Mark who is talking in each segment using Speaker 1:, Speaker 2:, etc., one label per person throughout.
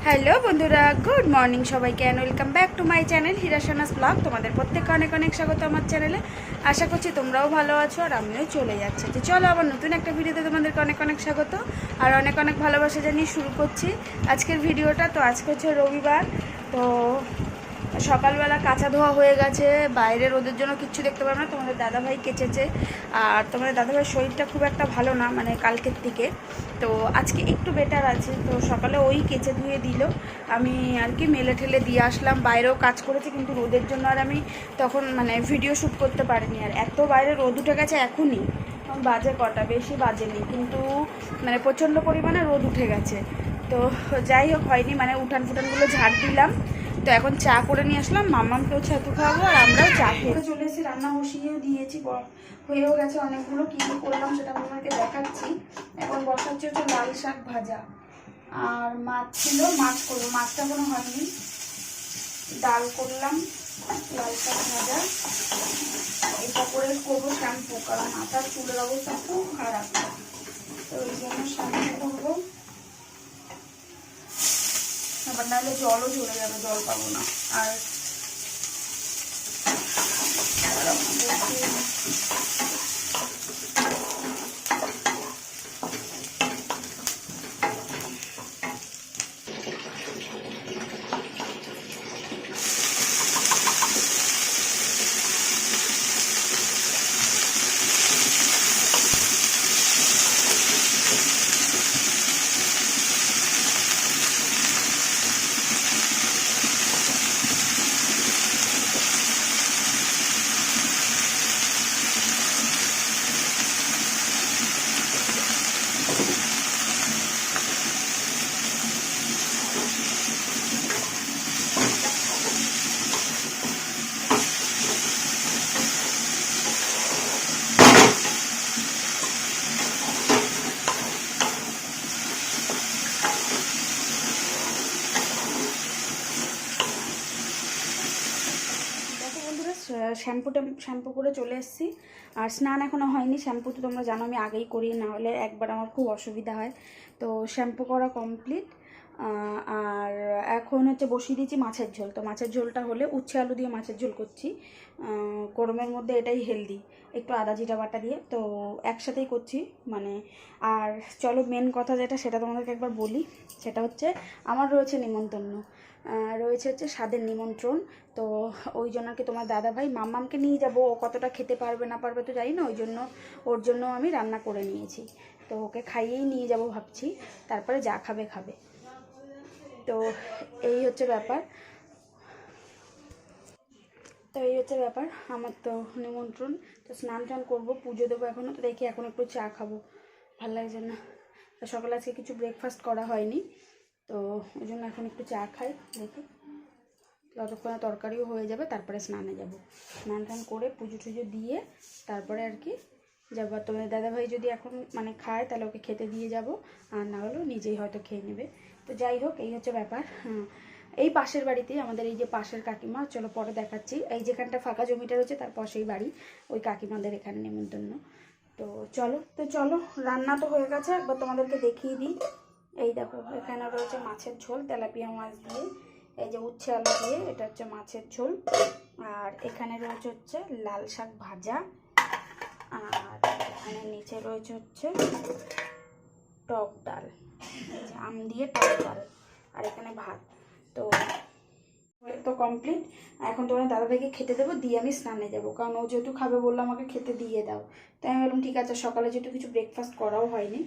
Speaker 1: Hello বন্ধুরা, good morning সবাইকে and welcome back to my channel হিরাশানাস ব্লগ। তোমাদের প্রত্যেককে অনেক অনেক স্বাগত আমার চ্যানেলে। আশা করছি তোমরাও ভালো আছো আর আমিও চলে যাচ্ছি। তো চলো আবার নতুন একটা ভিডিওতে তোমাদেরকে অনেক অনেক স্বাগত আর অনেক অনেক ভালোবাসা জানিয়ে শুরু করছি আজকের ভিডিওটা। তো আজকে হচ্ছে রবিবার। তো সকালবেলা কাঁচা ধোয়া হয়ে গেছে, বাইরে রোদের জন্য কিচ্ছু দেখতে পারবে না। তোমাদের দাদাভাই কেচেছে আর তোমাদের দাদাভাইয়ের শরীরটা খুব একটা ভালো না, মানে কালকের থেকে। তো আজকে একটু বেটার আছে। তো সকালে ওই কেচে ধুয়ে দিল, আমি আর কি মেলে ঠেলে দিয়ে আসলাম। বাইরেও কাজ করেছি কিন্তু রোদের জন্য আর আমি তখন মানে ভিডিও শ্যুট করতে পারিনি। আর এত বাইরে রোদ উঠে গেছে এখনই, বাজে কটা, বেশি বাজেনি কিন্তু মানে প্রচণ্ড পরিমাণে রোদ উঠে গেছে। তো যাই হোক হয়নি, মানে উঠান ফুটানগুলো ঝাড় দিলাম। তো এখন চা করে নিয়ে আসলাম, মাম্মামকেও ছাতু খাওয়াবো আর আমরাও চা খেয়ে চলে এসেছি। রান্না বসিয়েও দিয়েছি, হয়েও গেছে অনেকগুলো। কী কী করলাম সেটা আপনাকে দেখাচ্ছি। এখন বসাচ্ছি হচ্ছে লাল শাক ভাজা, আর মাছ ছিল, মাছ করবো, মাছটা কোনো হয়নি। ডাল করলাম, লাল শাক ভাজা। এটা করে করবো শ্যাম্পু, কারণ মাথার চুলের অবস্থা খুব খারাপ, তো ওই জন্য শ্যাম্পু করবো। আবার নাহলে জলও ঝরে যাবে, জল পাবো না। আর শ্যাম্পু করে চলে এসেছি। আর স্নান এখনও হয়নি। শ্যাম্পু তো তোমরা জানো আমি আগেই করি, না হলে একবার আমার খুব অসুবিধা হয়। তো শ্যাম্পু করা কমপ্লিট। আর এখন হচ্ছে বসিয়ে দিয়েছি মাছের ঝোল। তো মাছের ঝোলটা হলে উচ্ছে আলু দিয়ে মাছের ঝোল করছি। গরমের মধ্যে এটাই হেলদি, একটু আদা জিরা বাটা দিয়ে। তো একসাথেই করছি মানে। আর চলো মেন কথা যেটা, সেটা তোমাদেরকে একবার বলি। সেটা হচ্ছে আমার রয়েছে নিমন্ত্রণ, রয়েছে হচ্ছে স্বাদের নিমন্ত্রণ। তো ওই জন্য আর কি তোমার দাদাভাই মাম্মামকে নিয়ে যাবো। ও কতটা খেতে পারবে না পারবে তো জানি না, ওই জন্য ওর জন্য আমি রান্না করে নিয়েছি। তো ওকে খাইয়েই নিয়ে যাব ভাবছি, তারপরে যা খাবে খাবে। তো এই হচ্ছে ব্যাপার। আমার তো নিমন্ত্রণ। তো স্নান টান করবো, পুজো দেবো এখনও। তো দেখি এখন একটু চা খাবো, ভালো লাগছে না। তো সকালে আজকে কিছু ব্রেকফাস্ট করা হয়নি, তো ওই জন্য এখন একটু চা খাই। দেখি ততক্ষণে তরকারিও হয়ে যাবে, তারপরে স্নানে যাব। স্নান টান করে পুজো টুজো দিয়ে তারপরে আর কি যাবো। আর তোমাদের দাদাভাই যদি এখন মানে খায় তাহলে ওকে খেতে দিয়ে যাব, আর না হলেও নিজেই হয়তো খেয়ে নেবে। তো যাই হোক এই হচ্ছে ব্যাপার। এই পাশের বাড়িতেই আমাদের এই যে পাশের কাকিমা, চলো পরে দেখাচ্ছি। এই যেখানটা ফাঁকা জমিটা রয়েছে তার পাশেই বাড়ি, ওই কাকিমাদের এখানে নিমন্ত্রণ। তো চলো রান্না তো হয়ে গেছে, একবার তোমাদেরকে দেখিয়ে দিই। এই দেখো এখানে রয়েছে মাছের ঝোল, তেলাপিয়া মাছ দিয়ে, এই যে উচ্ছে আলু দিয়ে, এটা হচ্ছে মাছের ঝোল। আর এখানে রয়েছে হচ্ছে লাল শাক ভাজা। আর এখানে নিচে রয়েছে হচ্ছে টক ডাল, এই যে আম দিয়ে টক ডাল। আর এখানে ভাত। তো কমপ্লিট। এখন তোমার দাদাভাইকে খেতে দেবো, দিয়ে আমি স্নানে যাবো, কারণ ও যেহেতু খাবে বললো আমাকে খেতে দিয়ে দাও। তাই আমি বললাম ঠিক আছে, সকালে যেহেতু কিছু ব্রেকফাস্ট করাও হয়নি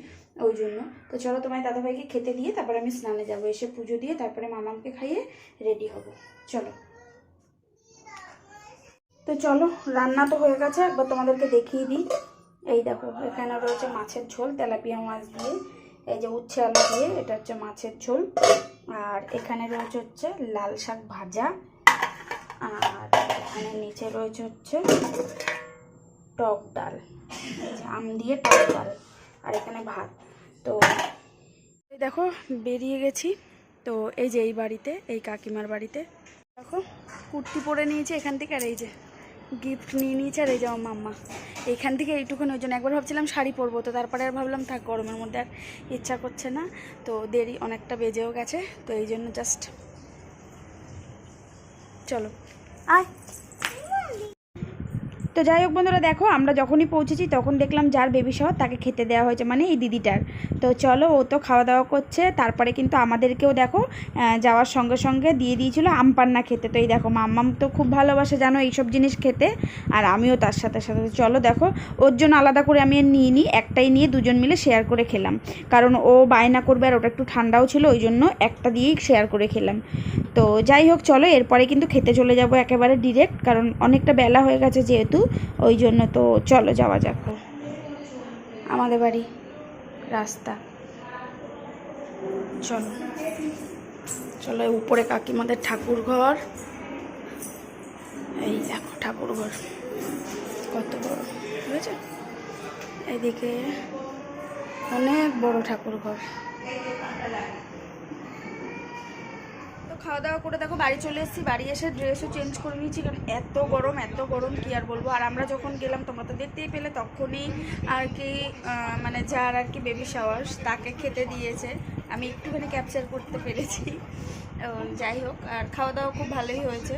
Speaker 1: ওই জন্য। তো চলো তোমার দাদাভাইকে খেতে দিয়ে তারপরে আমি স্নানে যাবো, এসে পুজো দিয়ে তারপরে মামাকে খাইয়ে রেডি হবো। চলো। তো চলো, রান্না তো হয়ে গেছে, একবার তোমাদেরকে দেখিয়ে দিই। এই দেখো, এখানে রয়েছে মাছের ঝোল তেলাপিয়া মাছ দিয়ে, এই যে উচ্ছে আলু দিয়ে, এটা হচ্ছে মাছের ঝোল। আর এখানে রয়েছে হচ্ছে লাল শাক ভাজা, আর এখানে নিচে রয়েছে হচ্ছে টক ডাল, আম দিয়ে টক ডাল, আর এখানে ভাত। তো এই দেখো বেরিয়ে গেছি। তো এই যে এই বাড়িতে, এই কাকিমার বাড়িতে দেখো কুর্তি পরে নিয়েছি এখান থেকে, আর এই যে গিফট নিয়ে নিয়েছে, আর এই যে আমার মাম্মা এখান থেকে এইটুকুন। ওই জন্য একবার ভাবছিলাম শাড়ি পরবো, তো তারপরে আর ভাবলাম থাক, গরমের মধ্যে আর ইচ্ছা করছে না, তো দেরি অনেকটা বেজেও গেছে, তো এই জন্য জাস্ট চলো আয়। তো যাই হোক বন্ধুরা, দেখো আমরা যখনই পৌঁছেছি তখন দেখলাম যার বেবি শাওয়ার তাকে খেতে দেওয়া হয়েছে, মানে এই দিদিটার। তো চলো, ও তো খাওয়া দাওয়া করছে, তারপরে কিন্তু আমাদেরকেও দেখো যাওয়ার সঙ্গে সঙ্গে দিয়ে দিয়েছিলো আম পান্না খেতে। তো এই দেখো, মাম্মাম তো খুব ভালোবাসে জানো এইসব জিনিস খেতে, আর আমিও তার সাথে সাথে। চলো দেখো, ওর জন্য আলাদা করে আমি আর নিয়ে নিই, একটাই নিয়ে দুজন মিলে শেয়ার করে খেলাম, কারণ ও বায়না করবে, আর ওটা একটু ঠান্ডাও ছিল, ওই জন্য একটা দিয়েই শেয়ার করে খেলাম। তো যাই হোক চলো, এরপরে কিন্তু খেতে চলে যাব একেবারে ডিরেক্ট, কারণ অনেকটা বেলা হয়ে গেছে যেহেতু, ওই জন্য। তো চলো যাওয়া যাক। আমাদের বাড়ি রাস্তা, চলো চলো। উপরে কাকিমাদের ঠাকুর ঘর, এই দেখো ঠাকুর ঘর কত বড়, ঠিক আছে, এইদিকে অনেক বড় ঠাকুর ঘর। খাওয়া দাওয়া করে দেখো বাড়ি চলে এসেছি, বাড়ি এসে ড্রেসও চেঞ্জ করে নিয়েছি, কারণ এত গরম কি আর বলবো। আর আমরা যখন গেলাম তোমরা তো দেখতেই পেলে, তখনই আর কি মানে যার আর কি বেবি শাওয়ার তাকে খেতে দিয়েছে, আমি একটুখানি ক্যাপচার করতে পেরেছি। যাই হোক, আর খাওয়া দাওয়া খুব ভালোই হয়েছে,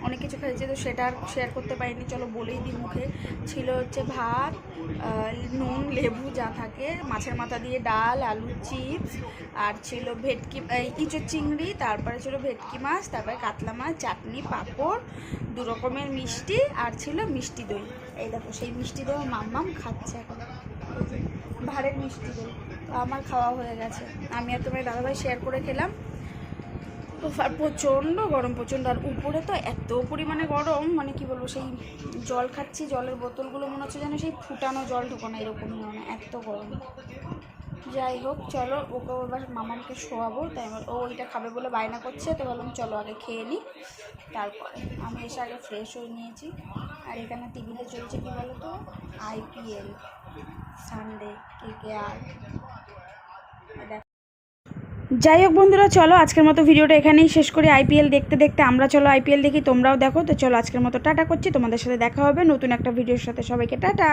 Speaker 1: অনেক কিছু খেয়েছে, তো সেটা আর শেয়ার করতে পারিনি, চলো বলেই দিই মুখে। ছিল হচ্ছে ভাত, নুন লেবু যা থাকে, মাছের মাথা দিয়ে ডাল, আলু চিপস, আর ছিল ভেটকি ইঁচড় চিংড়ি, তারপরে ছিল ভেটকি মাছ, তারপরে কাতলা মাছ, চাটনি, পাঁপড়, 2 রকমের মিষ্টি, আর ছিল মিষ্টি দই। এই দেখো সেই মিষ্টি দই মাম্মাম খাচ্ছে এখন, ভাড়ের মিষ্টি দই। তো আমার খাওয়া হয়ে গেছে, আমি আর তোমার দাদাভাই শেয়ার করে খেলাম। আর প্রচণ্ড গরম, প্রচণ্ড। আর উপরে তো এত পরিমাণে গরম, মানে কি বলবো, সেই জল খাচ্ছি, জলের বোতলগুলো মনে হচ্ছে যেন সেই ফুটানো জল ঢোকানো, এরকমই মনে হয়, এত গরম। যাই হোক চলো, ওকে এবার মামাকে শোয়াবো, তাই আমার ও ওইটা খাবে বলে বায়না করছে, তো বললাম চলো আগে খেয়ে নিই, তারপরে। আমি এসে আগে ফ্রেশ হয়ে নিয়েছি। আর এখানে টিভিতে চলছে কি বলো তো, IPL সানডে KKR। যাই হোক বন্ধুরা, চলো আজকের মতো ভিডিওটা এখানেই শেষ করি। IPL দেখতে দেখতে আমরা চলো IPL দেখি, তোমরাও দেখো। তো চলো আজকের মতো টাটা করছি, তোমাদের সাথে দেখা হবে নতুন একটা ভিডিওর সাথে। সবাইকে টাটা।